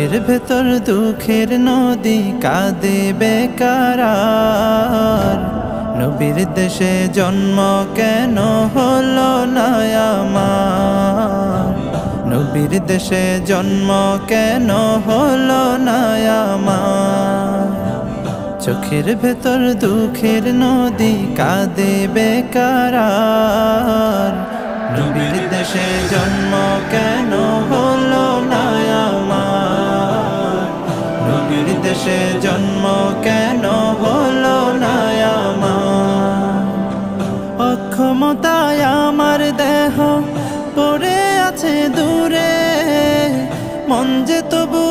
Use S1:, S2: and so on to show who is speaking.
S1: এর ভেতর দুঃখের নদী কাঁদে বেকারার। নবীর দেশে জন্ম কেন হলো না আমার? নবীর দেশে জন্ম কেন হলো না আমার? চোখের ভেতর দুঃখের নদী কাঁদে বেকারার। নবীর দেশে জন্ম কেন হলো না আমার? নবীর দেশে জন্ম কেন হলো না আমার? অক্ষমতায় আমার দেহ পড়ে আছে দূরে, মন যে তবু